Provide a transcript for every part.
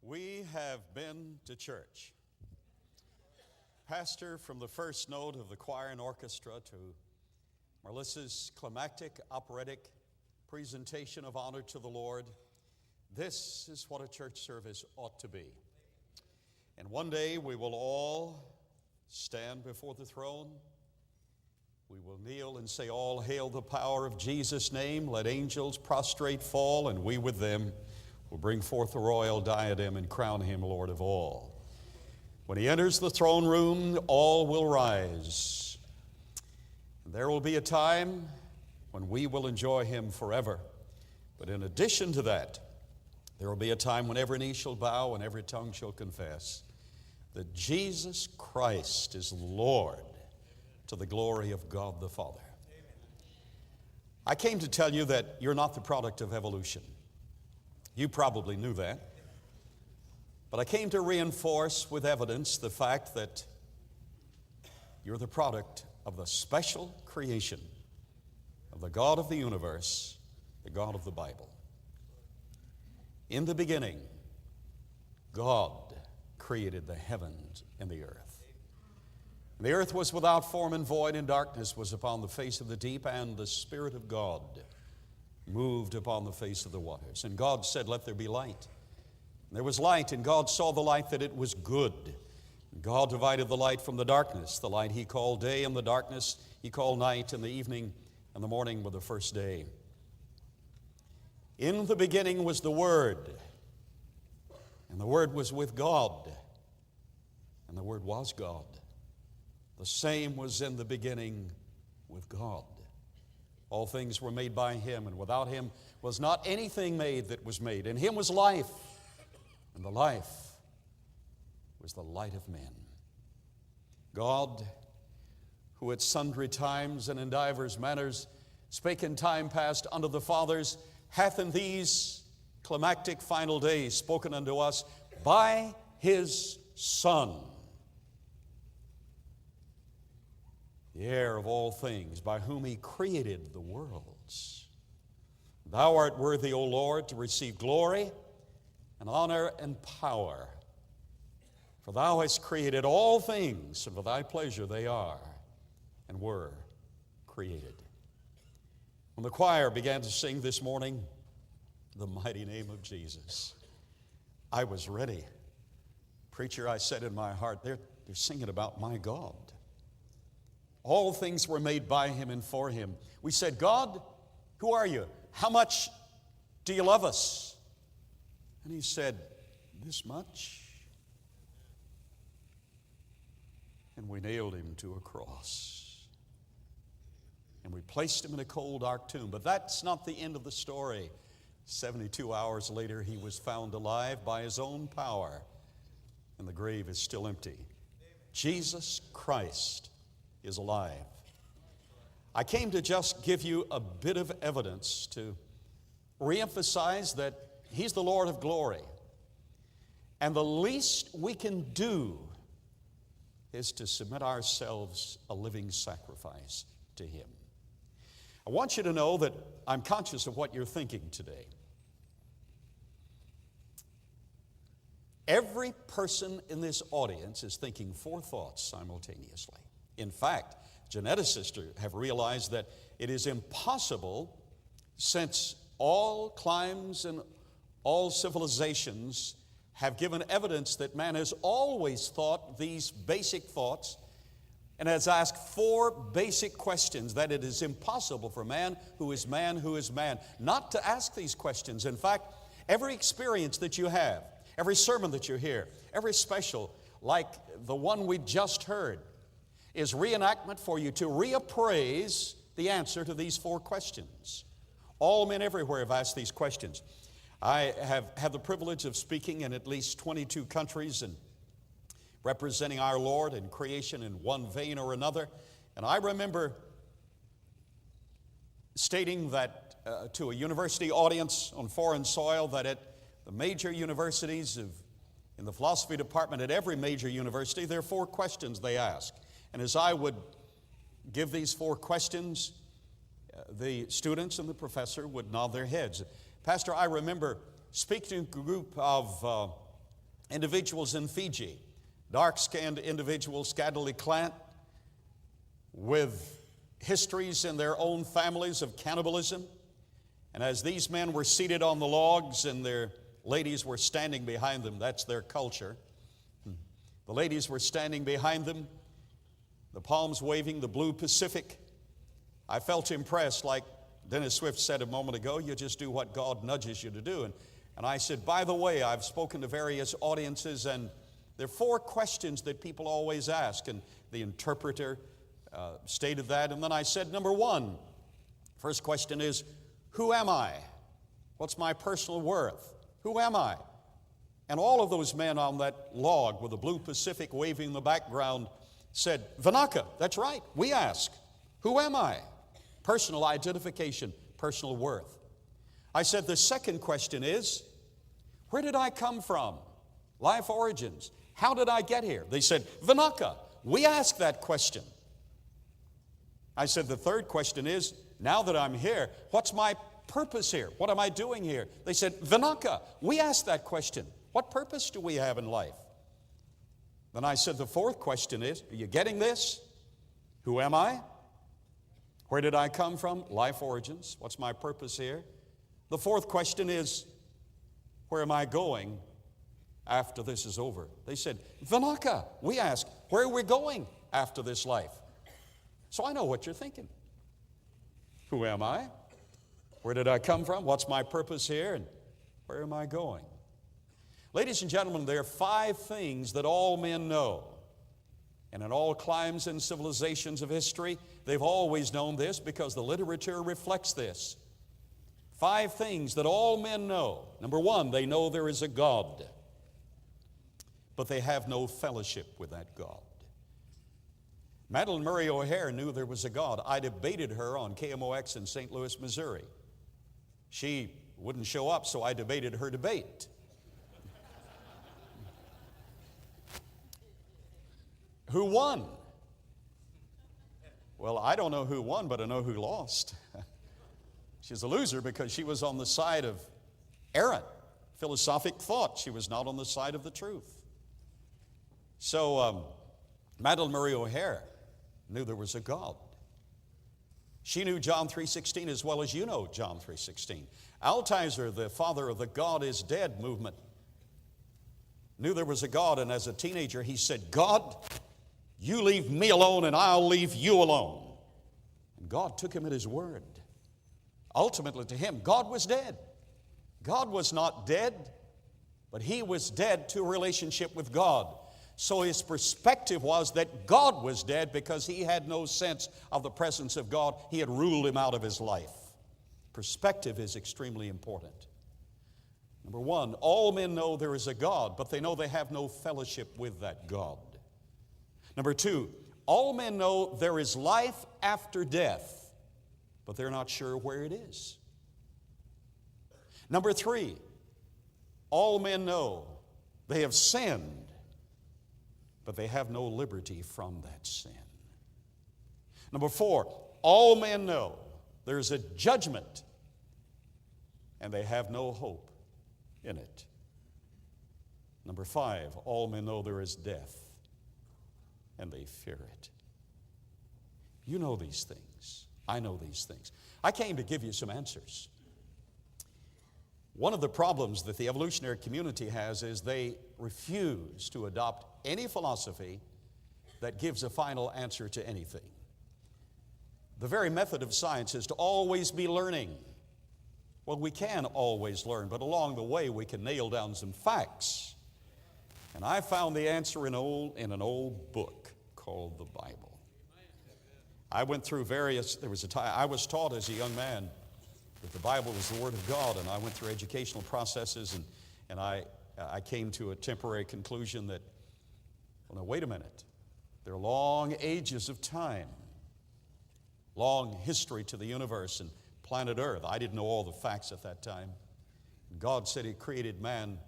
We have been to church. Pastor, from the first note of the choir and orchestra to Melissa's climactic operatic presentation of honor to the Lord, this is what a church service ought to be. And one day we will all stand before the throne. We will kneel and say, "All hail the power of Jesus' name. Let angels prostrate fall, and we with them will bring forth the royal diadem and crown him Lord of all." When he enters the throne room, all will rise. And there will be a time when we will enjoy him forever. But in addition to that, there will be a time when every knee shall bow and every tongue shall confess that Jesus Christ is Lord, to the glory of God the Father. I came to tell you that you're not the product of evolution. You probably knew that. But I came to reinforce with evidence the fact that you're the product of the special creation of the God of the universe, the God of the Bible. In the beginning, God created the heavens and the earth. And the earth was without form and void, and darkness was upon the face of the deep, and the Spirit of God moved upon the face of the waters. And God said, "Let there be light." And there was light, and God saw the light that it was good. And God divided the light from the darkness. The light he called day, and the darkness he called night, and the evening and the morning were the first day. In the beginning was the Word, and the Word was with God, and the Word was God. The same was in the beginning with God. All things were made by him, and without him was not anything made that was made. In him was life, and the life was the light of men. God, who at sundry times and in divers manners spake in time past unto the fathers, hath in these climactic final days spoken unto us by his Son, the heir of all things, by whom he created the worlds. Thou art worthy, O Lord, to receive glory and honor and power. For thou hast created all things, and for thy pleasure they are and were created. When the choir began to sing this morning, "The mighty name of Jesus," I was ready. "Preacher," I said in my heart, they're singing about my God. All things were made by him and for him. We said, "God, who are you? How much do you love us?" And he said, "This much." And we nailed him to a cross. And we placed him in a cold, dark tomb. But that's not the end of the story. 72 hours later, he was found alive by his own power, and the grave is still empty. Jesus Christ is alive. I came to just give you a bit of evidence to reemphasize that he's the Lord of glory. And the least we can do is to submit ourselves a living sacrifice to him. I want you to know that I'm conscious of what you're thinking today. Every person in this audience is thinking four thoughts simultaneously. In fact, geneticists have realized that it is impossible, since all climes and all civilizations have given evidence that man has always thought these basic thoughts and has asked four basic questions, that it is impossible for man who is man, not to ask these questions. In fact, every experience that you have, every sermon that you hear, every special, like the one we just heard, is reenactment for you to reappraise the answer to these four questions. All men everywhere have asked these questions. I have had the privilege of speaking in at least 22 countries and representing our Lord and creation in one vein or another. And I remember stating that to a university audience on foreign soil, that at the major universities in the philosophy department at every major university, there are four questions they ask. And as I would give these four questions, the students and the professor would nod their heads. Pastor, I remember speaking to a group of individuals in Fiji, dark-skinned individuals, scantily clad, with histories in their own families of cannibalism. And as these men were seated on the logs and their ladies were standing behind them, that's their culture. The ladies were standing behind them, the palms waving, the blue Pacific. I felt impressed, like Dennis Swift said a moment ago, you just do what God nudges you to do. And I said, by the way, I've spoken to various audiences, and there are 4 questions that people always ask, and the interpreter stated that. And then I said, number 1, first question is, who am I? What's my personal worth? Who am I? And all of those men on that log with the blue Pacific waving in the background said, Vinaka, that's right, we ask, who am I? Personal identification, personal worth. I said, the second question is, where did I come from? Life origins. How did I get here? They said, Vinaka, we ask that question. I said, the third question is, now that I'm here, what's my purpose here? What am I doing here? They said, Vinaka, we ask that question. What purpose do we have in life? Then I said, the fourth question is, are you getting this? Who am I? Where did I come from? Life origins. What's my purpose here? The fourth question is, where am I going after this is over? They said, Vinaka, we ask, where are we going after this life? So I know what you're thinking. Who am I? Where did I come from? What's my purpose here? And where am I going? Ladies and gentlemen, there are 5 things that all men know. And in all climes and civilizations of history, they've always known this because the literature reflects this. 5 things that all men know. Number 1, they know there is a God, but they have no fellowship with that God. Madeline Murray O'Hare knew there was a God. I debated her on KMOX in St. Louis, Missouri. She wouldn't show up, so I debated her debate. Who won? Well, I don't know who won, but I know who lost. She's a loser because she was on the side of errant, philosophic thought. She was not on the side of the truth. So Madeline Murray O'Hare knew there was a God. She knew John 3:16 as well as you know John 3:16. Altizer, the father of the God is dead movement, knew there was a God, and as a teenager he said, God, you leave me alone and I'll leave you alone. And God took him at his word. Ultimately to him, God was dead. God was not dead, but he was dead to a relationship with God. So his perspective was that God was dead because he had no sense of the presence of God. He had ruled him out of his life. Perspective is extremely important. Number 1, all men know there is a God, but they know they have no fellowship with that God. Number 2, all men know there is life after death, but they're not sure where it is. Number 3, all men know they have sinned, but they have no liberty from that sin. Number 4, all men know there's a judgment, and they have no hope in it. Number 5, all men know there is death, and they fear it. You know these things. I know these things. I came to give you some answers. One of the problems that the evolutionary community has is they refuse to adopt any philosophy that gives a final answer to anything. The very method of science is to always be learning. Well, we can always learn, but along the way we can nail down some facts. And I found the answer in an old book called the Bible. I went through there was a time, I was taught as a young man that the Bible was the Word of God, and I went through educational processes, and I came to a temporary conclusion that, well, now wait a minute. There are long ages of time, long history to the universe and planet Earth. I didn't know all the facts at that time. God said He created man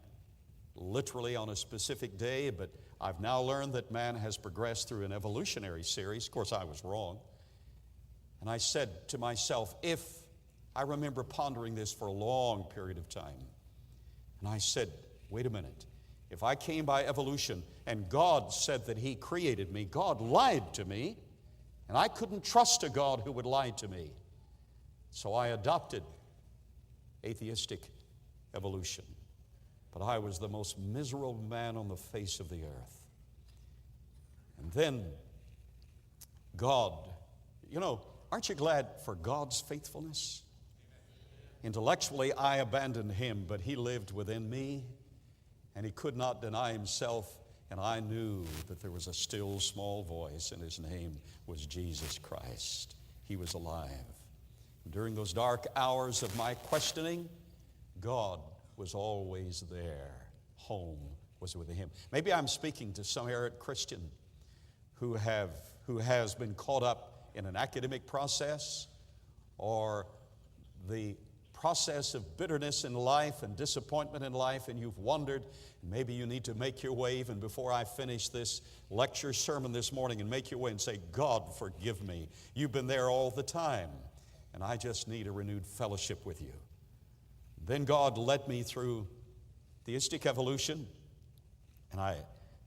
literally on a specific day, but I've now learned that man has progressed through an evolutionary series. Of course, I was wrong. And I said to myself, I remember pondering this for a long period of time. And I said, wait a minute. If I came by evolution and God said that He created me, God lied to me, and I couldn't trust a God who would lie to me. So I adopted atheistic evolution. But I was the most miserable man on the face of the earth. And then God, aren't you glad for God's faithfulness? Intellectually, I abandoned Him, but He lived within me, and He could not deny Himself, and I knew that there was a still small voice, and His name was Jesus Christ. He was alive. During those dark hours of my questioning, God was always there. Home was with Him. Maybe I'm speaking to some errant Christian who has been caught up in an academic process or the process of bitterness in life and disappointment in life, and you've wondered, maybe you need to make your way even before I finish this lecture sermon this morning, and make your way and say, God, forgive me. You've been there all the time, and I just need a renewed fellowship with you. Then God led me through theistic evolution, and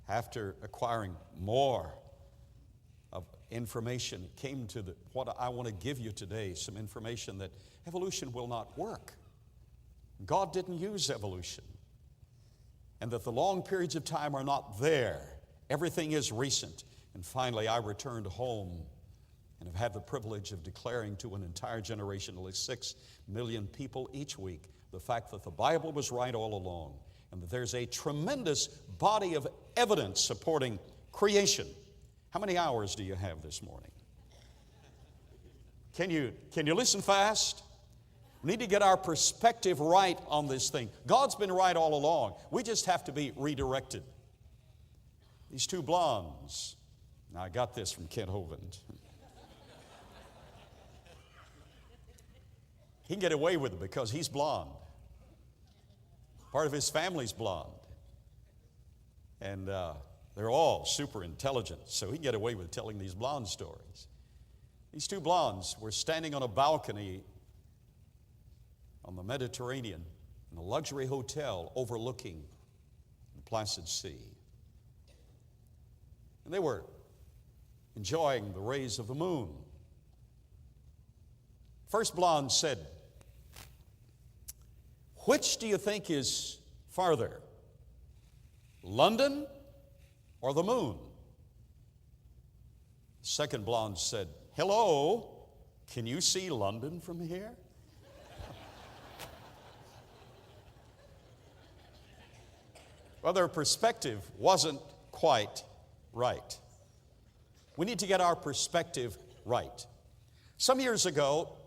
after acquiring more of information, came to what I want to give you today, some information that evolution will not work. God didn't use evolution, and that the long periods of time are not there. Everything is recent. And finally, I returned home and have had the privilege of declaring to an entire generation, at least 6 million people each week, the fact that the Bible was right all along, and that there's a tremendous body of evidence supporting creation. How many hours do you have this morning? Can you listen fast? We need to get our perspective right on this thing. God's been right all along. We just have to be redirected. These two blondes. Now, I got this from Kent Hovind. He can get away with it because he's blonde. Part of his family's blonde. And they're all super intelligent, so he can get away with telling these blonde stories. These two blondes were standing on a balcony on the Mediterranean in a luxury hotel overlooking the placid sea. And they were enjoying the rays of the moon. First blonde said, "Which do you think is farther, London or the moon?" Second blonde said, "Hello, can you see London from here?" Well, their perspective wasn't quite right. We need to get our perspective right. Some years ago,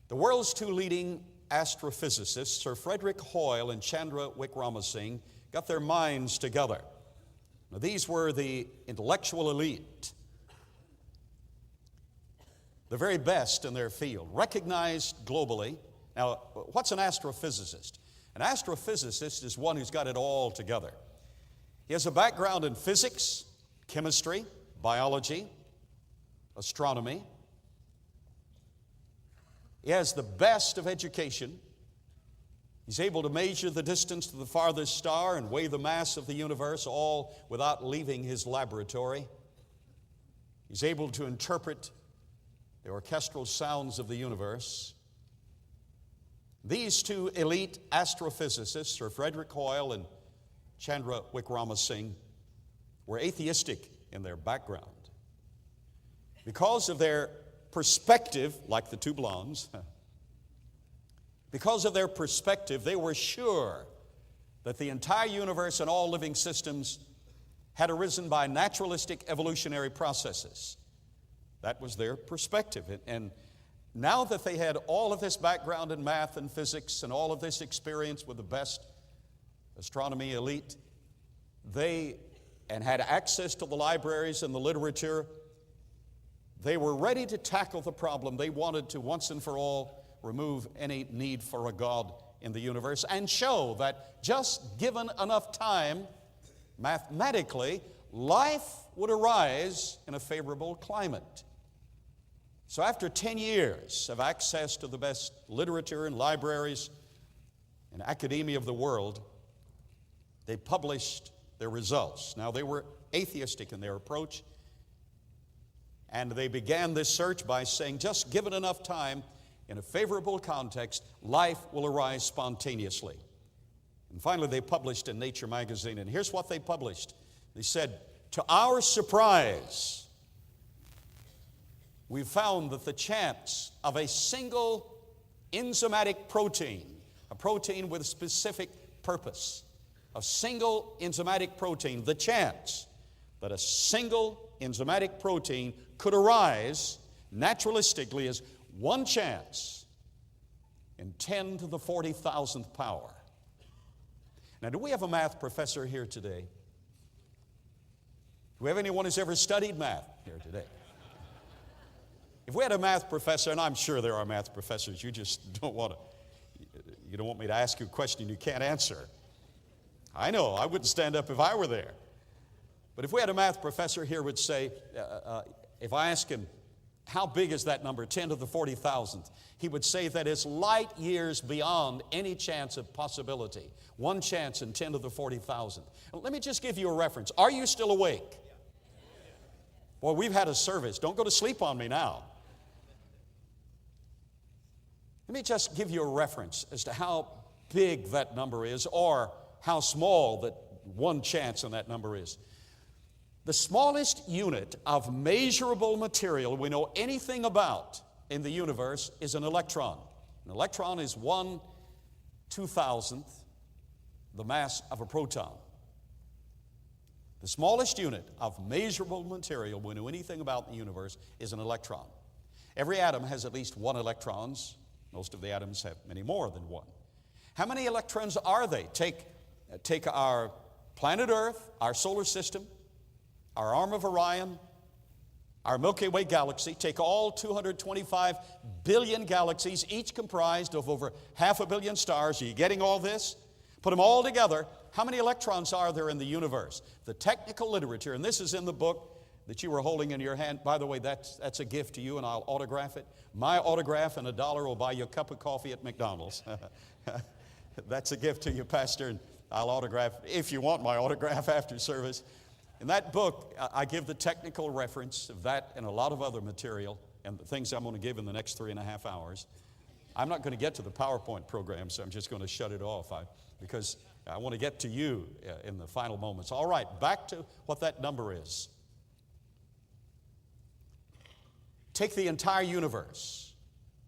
the world's two leading astrophysicists, Sir Frederick Hoyle and Chandra Wickramasinghe, got their minds together. Now, these were the intellectual elite, the very best in their field, recognized globally. Now, what's an astrophysicist? An astrophysicist is one who's got it all together. He has a background in physics, chemistry, biology, astronomy. He has the best of education. He's able to measure the distance to the farthest star and weigh the mass of the universe, all without leaving his laboratory. He's able to interpret the orchestral sounds of the universe. These two elite astrophysicists, Sir Frederick Hoyle and Chandra Wickramasinghe, were atheistic in their background. Because of their perspective, like the two blondes, because of their perspective, they were sure that the entire universe and all living systems had arisen by naturalistic evolutionary processes. That was their perspective. And now that they had all of this background in math and physics and all of this experience with the best astronomy elite, and had access to the libraries and the literature, they were ready to tackle the problem. They wanted to once and for all remove any need for a God in the universe and show that just given enough time, mathematically, life would arise in a favorable climate. So after 10 years of access to the best literature and libraries and academia of the world, they published their results. Now, they were atheistic in their approach, and they began this search by saying, just given enough time, in a favorable context, life will arise spontaneously. And finally, they published in Nature magazine, and here's what they published. They said, to our surprise, we found that the chance of a single enzymatic protein, a protein with a specific purpose, a single enzymatic protein, the chance that a single enzymatic protein could arise naturalistically is one chance in 10 to the 40,000th power. Now, do we have a math professor here today? Do we have anyone who's ever studied math here today? If we had a math professor, and I'm sure there are math professors, you just don't want me to ask you a question you can't answer. I know, I wouldn't stand up if I were there. But if we had a math professor here would say, if I ask him, how big is that number, 10 to the 40,000th? He would say that it's light years beyond any chance of possibility. One chance in 10 to the 40,000th. Let me just give you a reference. Are you still awake? Boy, we've had a service. Don't go to sleep on me now. Let me just give you a reference as to how big that number is, or how small that one chance in that number is. The smallest unit of measurable material we know anything about in the universe is an electron. An electron is 1/2000th the mass of a proton. The smallest unit of measurable material we know anything about in the universe is an electron. Every atom has at least one electron. Most of the atoms have many more than one. How many electrons are they? Take our planet Earth, our solar system, our arm of Orion, our Milky Way galaxy. Take all 225 billion galaxies, each comprised of over 500 million stars. Are you getting all this? Put them all together. How many electrons are there in the universe? The technical literature, and this is in the book that you were holding in your hand. By the way, that's a gift to you, and I'll autograph it. My autograph and $1 will buy you a cup of coffee at McDonald's. That's a gift to you, Pastor, and I'll autograph if you want my autograph after service. In that book, I give the technical reference of that and a lot of other material and the things I'm going to give in the next 3.5 hours. I'm not going to get to the PowerPoint program, so I'm just going to shut it off because I want to get to you in the final moments. All right, back to what that number is. Take the entire universe,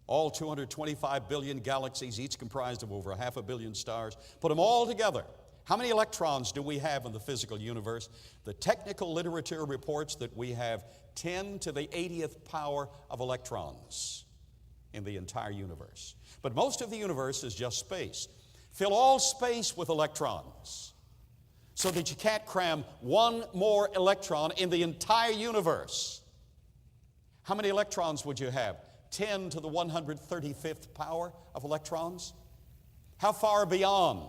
all 225 billion galaxies, each comprised of over 500 million stars. Put them all together. How many electrons do we have in the physical universe? The technical literature reports that we have 10 to the 80th power of electrons in the entire universe. But most of the universe is just space. Fill all space with electrons so that you can't cram one more electron in the entire universe. How many electrons would you have? 10 to the 135th power of electrons? How far beyond?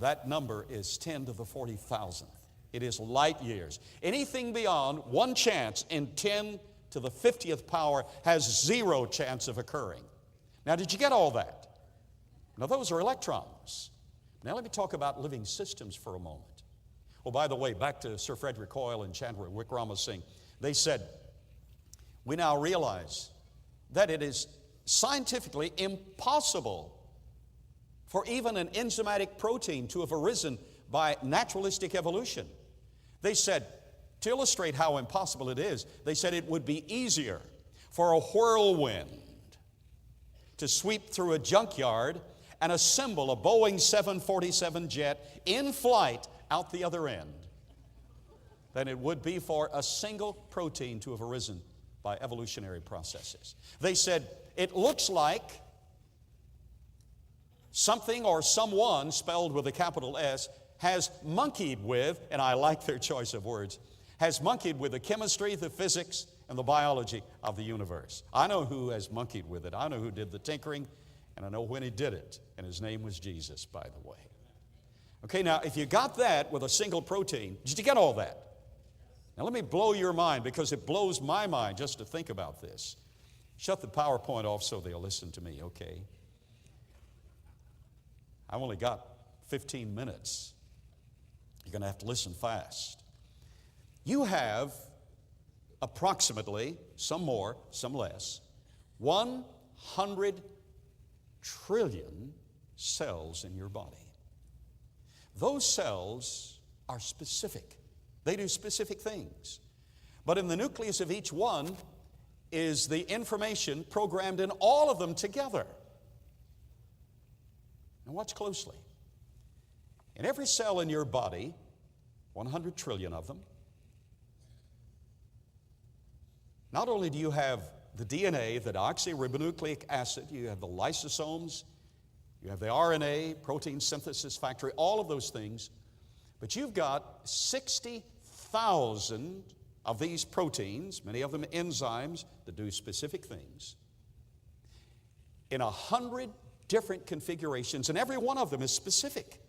That number is 10 to the 40,000th. It is light years. Anything beyond one chance in 10 to the 50th power has zero chance of occurring. Now, did you get all that? Now, those are electrons. Now, let me talk about living systems for a moment. Oh, by the way, back to Sir Frederick Hoyle and Chandra Wickramasinghe. They said, we now realize that it is scientifically impossible for even an enzymatic protein to have arisen by naturalistic evolution. They said, to illustrate how impossible it is, they said it would be easier for a whirlwind to sweep through a junkyard and assemble a Boeing 747 jet in flight out the other end than it would be for a single protein to have arisen by evolutionary processes. They said, it looks like something or someone, spelled with a capital S, has monkeyed with, and I like their choice of words, has monkeyed with the chemistry, the physics, and the biology of the universe. I know who has monkeyed with it. I know who did the tinkering, and I know when he did it, and his name was Jesus, by the way. Okay, now, if you got that with a single protein, did you get all that? Now, let me blow your mind, because it blows my mind just to think about this. Shut the PowerPoint off so they'll listen to me, okay? I've only got 15 minutes. You're going to have to listen fast. You have approximately, some more, some less, 100 trillion cells in your body. Those cells are specific. They do specific things. But in the nucleus of each one is the information programmed in all of them together. Now watch closely. In every cell in your body, 100 trillion of them, not only do you have the DNA, the deoxyribonucleic acid, you have the lysosomes, you have the RNA, protein synthesis factory, all of those things, but you've got 60,000 of these proteins, many of them enzymes that do specific things, in 100 different configurations, and every one of them is specific.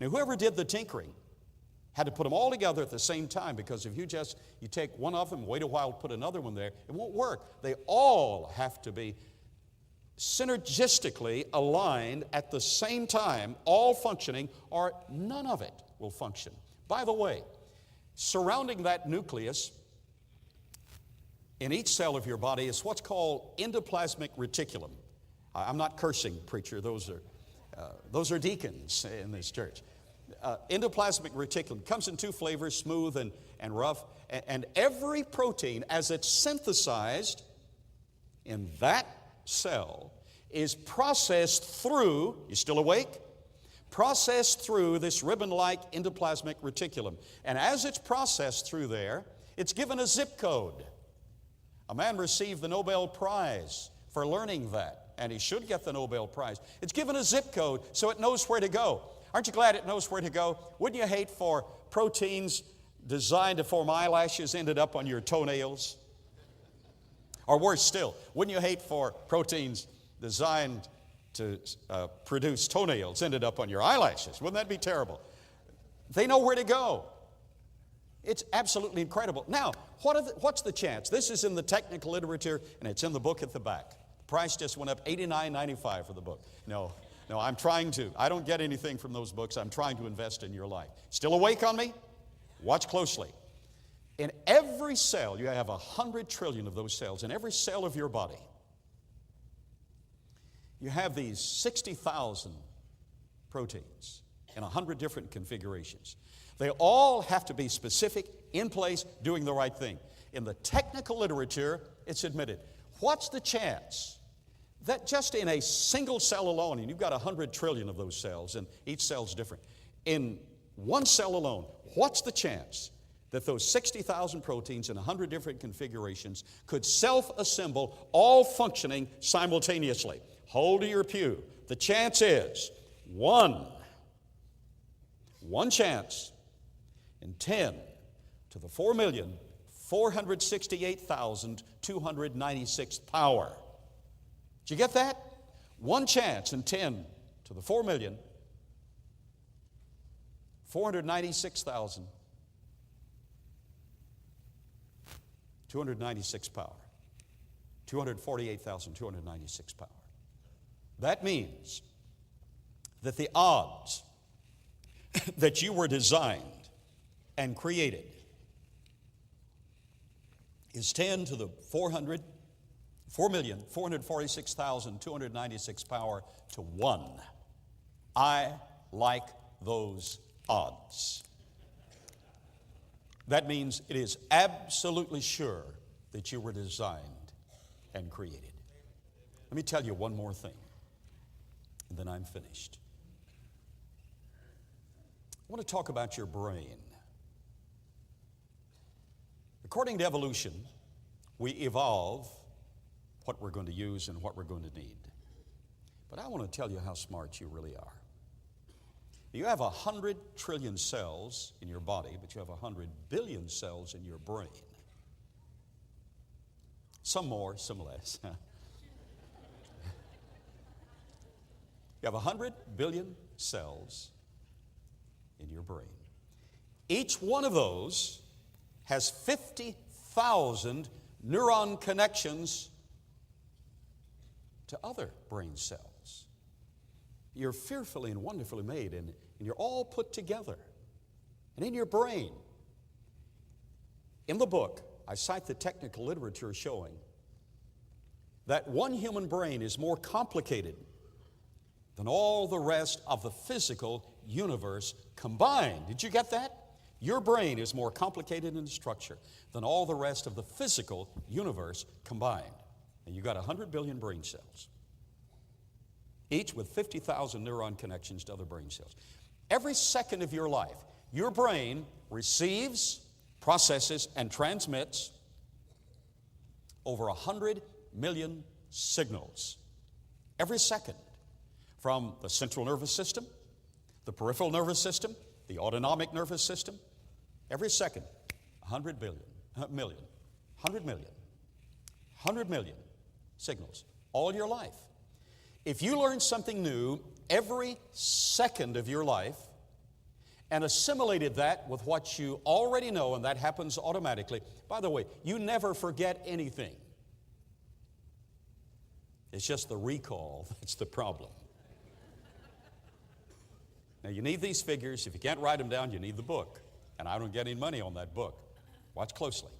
Now, whoever did the tinkering had to put them all together at the same time, because if you take one of them, wait a while, put another one there, it won't work. They all have to be synergistically aligned at the same time, all functioning, or none of it will function. By the way, surrounding that nucleus in each cell of your body is what's called endoplasmic reticulum. I'm not cursing, preacher. Those are deacons in this church. Endoplasmic reticulum comes in two flavors, smooth and rough. And every protein, as it's synthesized in that cell, is processed through, you still awake? Processed through this ribbon-like endoplasmic reticulum. And as it's processed through there, it's given a zip code. A man received the Nobel Prize for learning that, and he should get the Nobel Prize. It's given a zip code so it knows where to go. Aren't you glad it knows where to go? Wouldn't you hate for proteins designed to form eyelashes ended up on your toenails? Or worse still, wouldn't you hate for proteins designed to produce toenails ended up on your eyelashes? Wouldn't that be terrible? They know where to go. It's absolutely incredible. Now, what's the chance? This is in the technical literature, and it's in the book at the back. The price just went up $89.95 for the book. No, I'm trying to. I don't get anything from those books. I'm trying to invest in your life. Still awake on me? Watch closely. In every cell, you have 100 trillion of those cells. In every cell of your body, you have these 60,000 proteins in 100 different configurations. They all have to be specific, in place, doing the right thing. In the technical literature, it's admitted. What's the chance that just in a single cell alone, and you've got 100 trillion of those cells, and each cell's different, in one cell alone, what's the chance that those 60,000 proteins in 100 different configurations could self-assemble, all functioning simultaneously? Hold to your pew. The chance is one chance in 10 to the 4,468,296 power. Did you get that? One chance in 10 to the 4,496,296 power. 248,296 power. That means that the odds that you were designed and created is 10 to the 4,446,296 power to 1. I like those odds. That means it is absolutely sure that you were designed and created. Let me tell you one more thing, and then I'm finished. I want to talk about your brain. According to evolution, we evolve what we're going to use and what we're going to need. But I want to tell you how smart you really are. You have 100 trillion cells in your body, but you have 100 billion cells in your brain. Some more, some less. You have 100 billion cells in your brain. Each one of those has 50,000 neuron connections to other brain cells. you're fearfully and wonderfully made, and you're all put together. And in your brain, in the book, I cite the technical literature showing that one human brain is more complicated than all the rest of the physical universe combined. Did you get that? Your brain is more complicated in structure than all the rest of the physical universe combined. And you've got 100 billion brain cells, each with 50,000 neuron connections to other brain cells. Every second of your life, your brain receives, processes, and transmits over 100 million signals every second from the central nervous system, the peripheral nervous system, the autonomic nervous system. Every second, 100 million signals all your life. If you learn something new every second of your life and assimilated that with what you already know, and that happens automatically, by the way, you never forget anything. It's just the recall that's the problem. Now, you need these figures. If you can't write them down, you need the book. And I don't get any money on that book. Watch closely.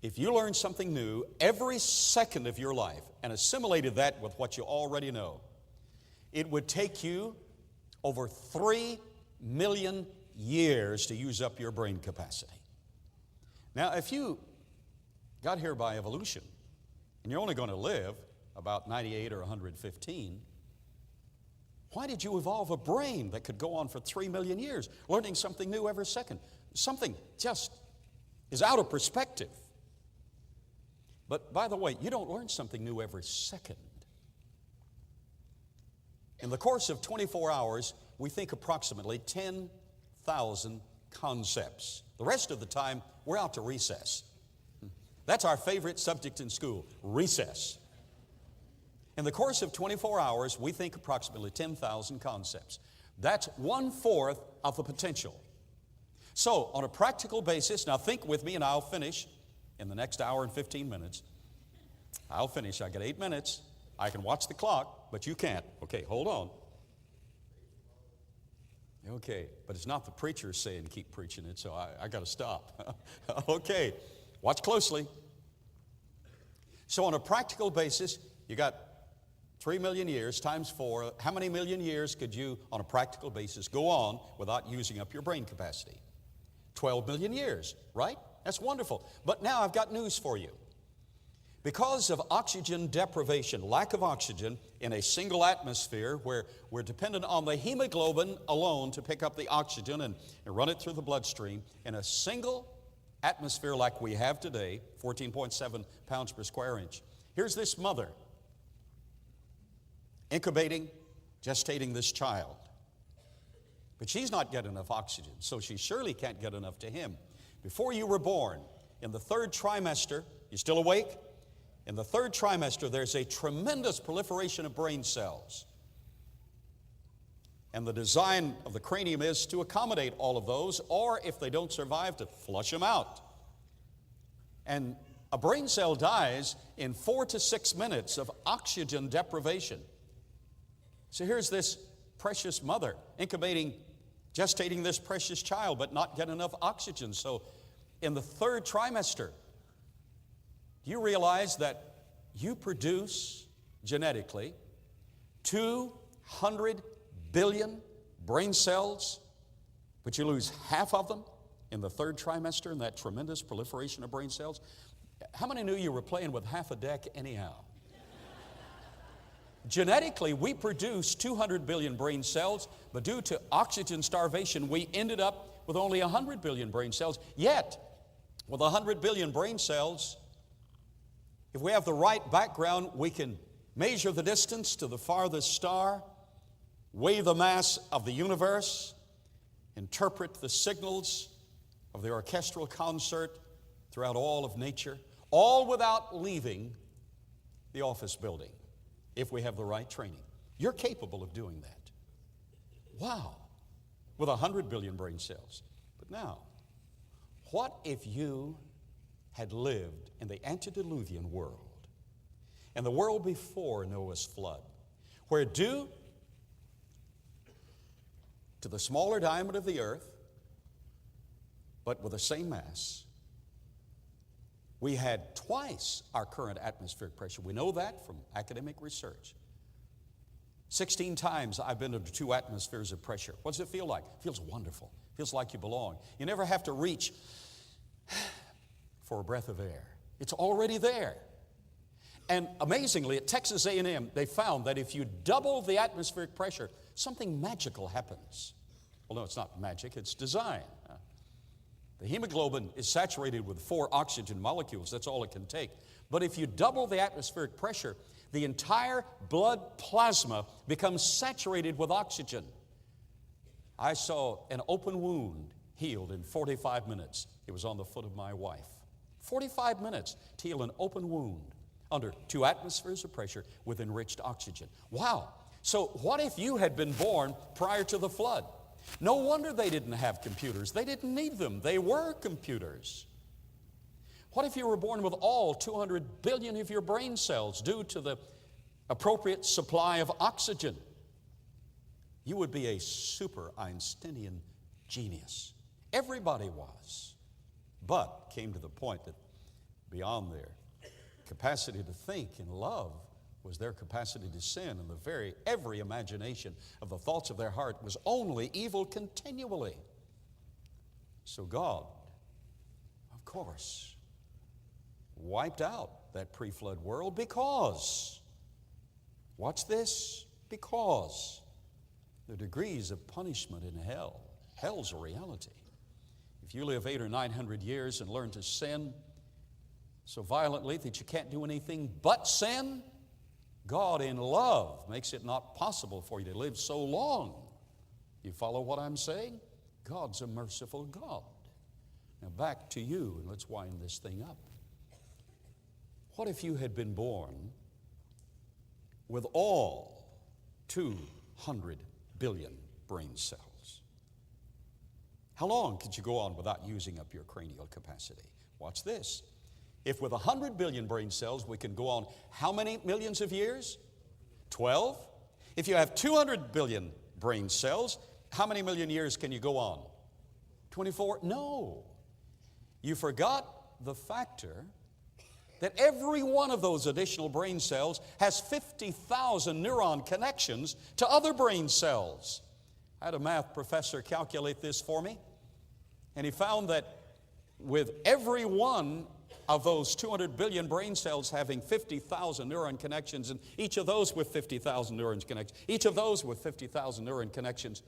If you learn something new every second of your life and assimilated that with what you already know, it would take you over 3 million years to use up your brain capacity. Now, if you got here by evolution, and you're only going to live about 98 or 115, why did you evolve a brain that could go on for 3 million years, learning something new every second? Something just is out of perspective. But by the way, you don't learn something new every second. In the course of 24 hours, we think approximately 10,000 concepts. The rest of the time, we're out to recess. That's our favorite subject in school, recess. In the course of 24 hours, we think approximately 10,000 concepts. That's 1/4 of the potential. So, on a practical basis, now think with me and I'll finish in the next hour and 15 minutes. I'll finish. I got 8 minutes. I can watch the clock, but you can't. Okay, hold on. Okay, but it's not the preacher saying keep preaching it, so I got to stop. Okay, watch closely. So on a practical basis, you got 3 million years times 4. How many million years could you, on a practical basis, go on without using up your brain capacity? 12 million years, right? That's wonderful. But now I've got news for you. Because of oxygen deprivation, lack of oxygen in a single atmosphere where we're dependent on the hemoglobin alone to pick up the oxygen and run it through the bloodstream, in a single atmosphere like we have today, 14.7 pounds per square inch. Here's this mother incubating, gestating this child. But she's not getting enough oxygen, so she surely can't get enough to him. Before you were born, in the 3rd trimester, you still awake? In the 3rd trimester, there's a tremendous proliferation of brain cells. And the design of the cranium is to accommodate all of those, or if they don't survive, to flush them out. And a brain cell dies in 4 to 6 minutes of oxygen deprivation. So here's this precious mother incubating, gestating this precious child, but not getting enough oxygen. So in the 3rd trimester, do you realize that you produce genetically 200 billion brain cells, but you lose half of them in the 3rd trimester in that tremendous proliferation of brain cells? How many knew you were playing with half a deck anyhow? Genetically, we produce 200 billion brain cells, but due to oxygen starvation, we ended up with only 100 billion brain cells. Yet, with 100 billion brain cells, if we have the right background, we can measure the distance to the farthest star, weigh the mass of the universe, interpret the signals of the orchestral concert throughout all of nature, all without leaving the office building, if we have the right training. You're capable of doing that. Wow, with 100 billion brain cells. But now, what if you had lived in the antediluvian world and the world before Noah's flood, where due to the smaller diameter of the earth, but with the same mass, we had twice our current atmospheric pressure. We know that from academic research. 16 times I've been under 2 atmospheres of pressure. What does it feel like? It feels wonderful. It feels like you belong. You never have to reach for a breath of air. It's already there. And amazingly, at Texas A&M, they found that if you double the atmospheric pressure, something magical happens. Well, no, it's not magic, it's design. The hemoglobin is saturated with 4 oxygen molecules. That's all it can take. But if you double the atmospheric pressure, the entire blood plasma becomes saturated with oxygen. I saw an open wound healed in 45 minutes. It was on the foot of my wife. 45 minutes to heal an open wound under 2 atmospheres of pressure with enriched oxygen. Wow. So what if you had been born prior to the flood? No wonder they didn't have computers. They didn't need them. They were computers. What if you were born with all 200 billion of your brain cells due to the appropriate supply of oxygen? You would be a super Einsteinian genius. Everybody was, but came to the point that beyond their capacity to think and love was their capacity to sin, and every imagination of the thoughts of their heart was only evil continually. So God, of course, wiped out that pre-flood world because, watch this, because the degrees of punishment in hell. Hell's a reality. If you live 800 or 900 years and learn to sin so violently that you can't do anything but sin, God in love makes it not possible for you to live so long. You follow what I'm saying? God's a merciful God. Now back to you, and let's wind this thing up. What if you had been born with all 200 billion brain cells? How long could you go on without using up your cranial capacity? Watch this. If with 100 billion brain cells we can go on how many millions of years? 12. If you have 200 billion brain cells, how many million years can you go on? 24? No. You forgot the factor that every one of those additional brain cells has 50,000 neuron connections to other brain cells. I had a math professor calculate this for me, and he found that with every one of those 200 billion brain cells having 50,000 neuron connections, and each of those with 50,000 neuron connections, each of those with 50,000 neuron connections,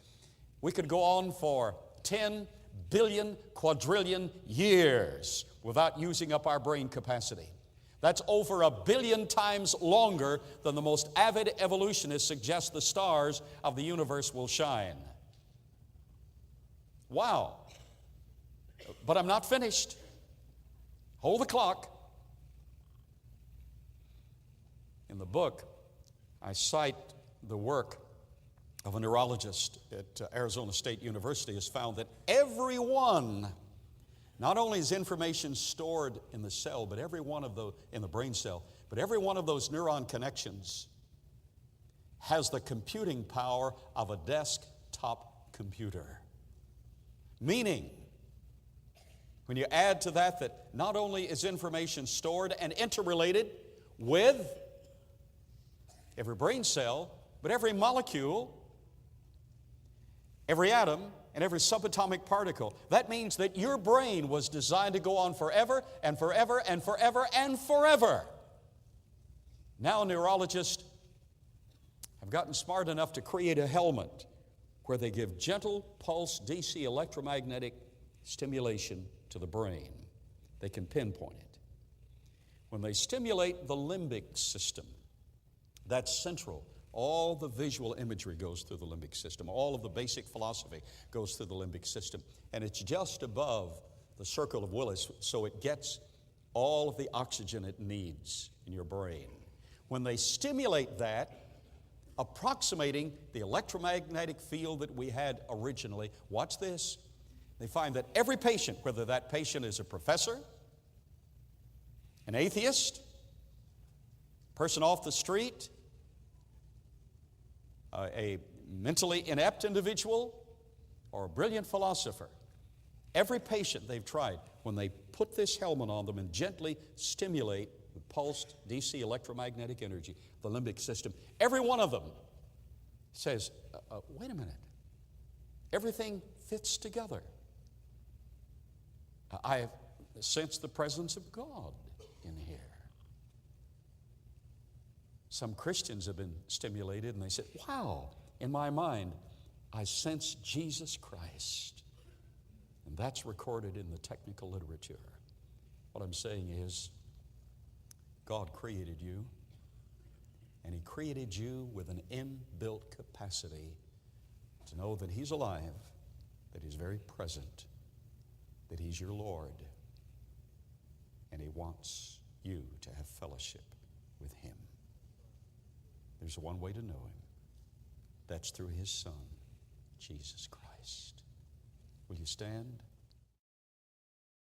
we could go on for 10 billion quadrillion years without using up our brain capacity. That's over 1 billion times longer than the most avid evolutionists suggest the stars of the universe will shine. Wow. But I'm not finished. Hold the clock. In the book, I cite the work of a neurologist at Arizona State University has found that every one, not only is information stored in the cell, but every one of in the brain cell, but every one of those neuron connections has the computing power of a desktop computer. Meaning, when you add to that not only is information stored and interrelated with every brain cell, but every molecule, every atom, and every subatomic particle. That means that your brain was designed to go on forever and forever and forever and forever. Now neurologists have gotten smart enough to create a helmet where they give gentle pulse DC electromagnetic stimulation to the brain. They can pinpoint it. When they stimulate the limbic system, that's central. All the visual imagery goes through the limbic system. All of the basic philosophy goes through the limbic system. And it's just above the circle of Willis, so it gets all of the oxygen it needs in your brain. When they stimulate that, approximating the electromagnetic field that we had originally, watch this, they find that every patient, whether that patient is a professor, an atheist, person off the street, a mentally inept individual, or a brilliant philosopher. Every patient they've tried, when they put this helmet on them and gently stimulate with pulsed DC electromagnetic energy, the limbic system, every one of them says, wait a minute, everything fits together. I have sensed the presence of God in here. Some Christians have been stimulated and they said, wow, in my mind, I sense Jesus Christ. And that's recorded in the technical literature. What I'm saying is, God created you, and He created you with an inbuilt capacity to know that He's alive, that He's very present, that He's your Lord, and He wants you to have fellowship with Him. There's one way to know Him. That's through His Son, Jesus Christ. Will you stand?